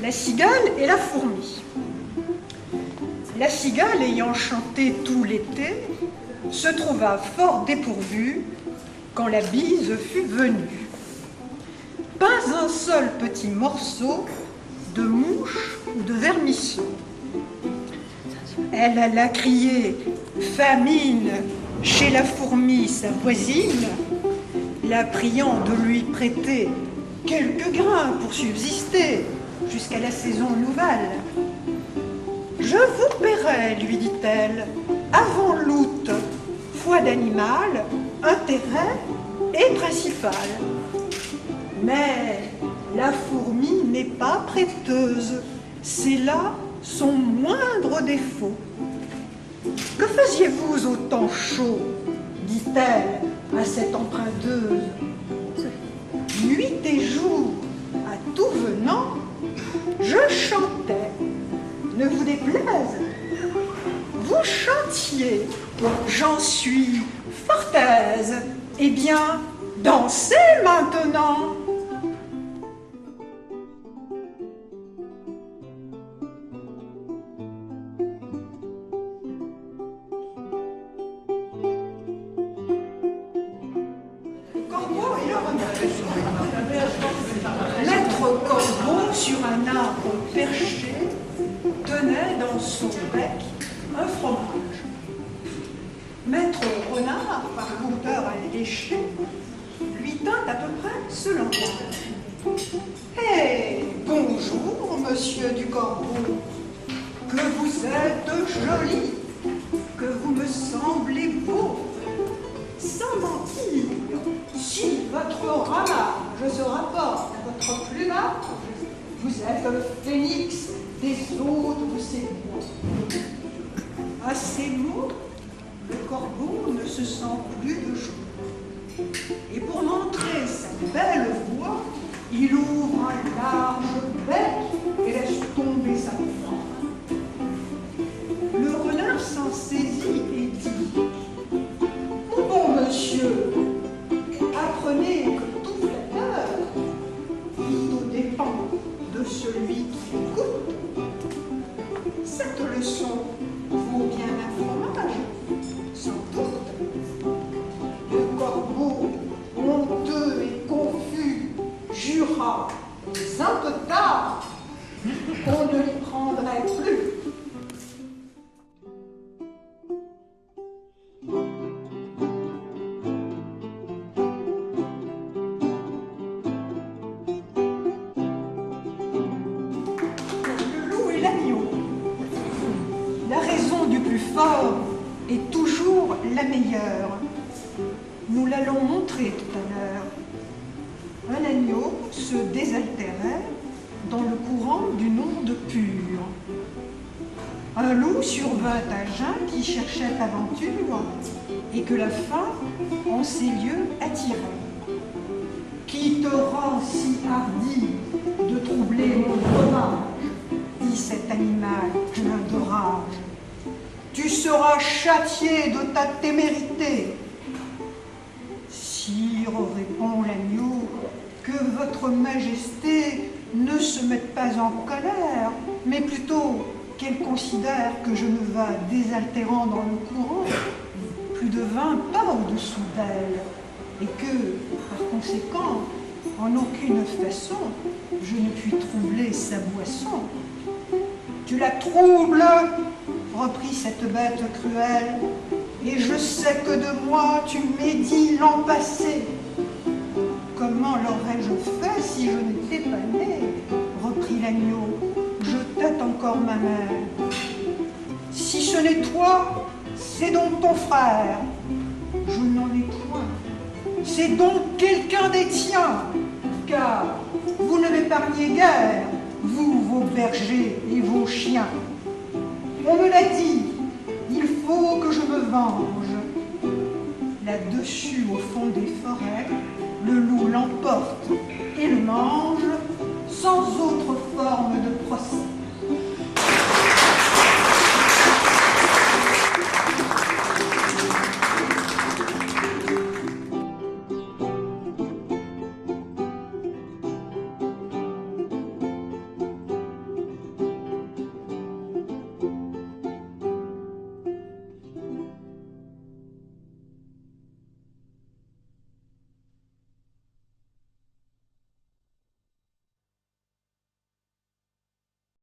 la cigale et la fourmi. La cigale, ayant chanté tout l'été, se trouva fort dépourvue quand la bise fut venue. Pas un seul petit morceau de mouche ou de vermisseau. Elle alla crier famine chez la fourmi, sa voisine, la priant de lui prêter quelques grains pour subsister jusqu'à la saison nouvelle. Je vous paierai, lui dit-elle, avant l'août, foi d'animal, intérêt et principal. Mais la fourmi n'est pas prêteuse, c'est là son moindre défaut. Que faisiez-vous au temps chaud, dit-elle à cette emprunteuse. Nuit et jour, à tout venant, je chantais. Ne vous déplaise, vous chantiez, j'en suis fort aise. Eh bien, dansez maintenant. Maître Corbeau, sur un arbre perché, tenait dans son bec un fromage. Maître Renard, par l'odeur alléchée, lui tint à peu près ce langage. « Eh, bonjour, monsieur du Corbeau, que vous êtes joli, que vous me semblez beau. Sans mentir, si votre ramage se rapporte à votre plumage, vous êtes le phénix des eaux de ces bois. » À ces mots, le corbeau ne se sent plus de joie. Et pour montrer sa belle voix, il ouvre un large bec et laisse tomber sa proie. Le renard s'en saisit et dit: « Mon bon monsieur, apprenez que tout flatteur vit aux dépens de celui qui écoute. Cette leçon vaut bien un fromage, sans doute. » Le corbeau, honteux et confus, jura un peu tard qu'on ne l'y prendrait plus. La raison du plus fort est toujours la meilleure. Nous l'allons montrer tout à l'heure. Un agneau se désaltérait dans le courant d'une onde pure. Un loup survint à Jeun qui cherchait aventure et que la faim en ces lieux attirait. Qui te rend si hardi de troubler mon dommage, dit cet animal plein de rage. Tu seras châtié de ta témérité. Sire, répond l'agneau, que votre majesté ne se mette pas en colère, mais plutôt qu'elle considère que je me vas désaltérant dans le courant, plus de 20 pas au-dessous d'elle, et que, par conséquent, en aucune façon, je ne puis troubler sa boisson. Tu la troubles, reprit cette bête cruelle, et je sais que de moi tu médis l'an passé. Comment l'aurais-je fait si je n'étais pas né, reprit l'agneau, je tâte encore ma mère. Si ce n'est toi, c'est donc ton frère. Je n'en ai point. C'est donc quelqu'un des tiens, car vous ne m'épargnez guère, vous, vos bergers et vos chiens. On me l'a dit, il faut que je me venge. Là-dessus, au fond des forêts, le loup l'emporte et le mange, sans autre forme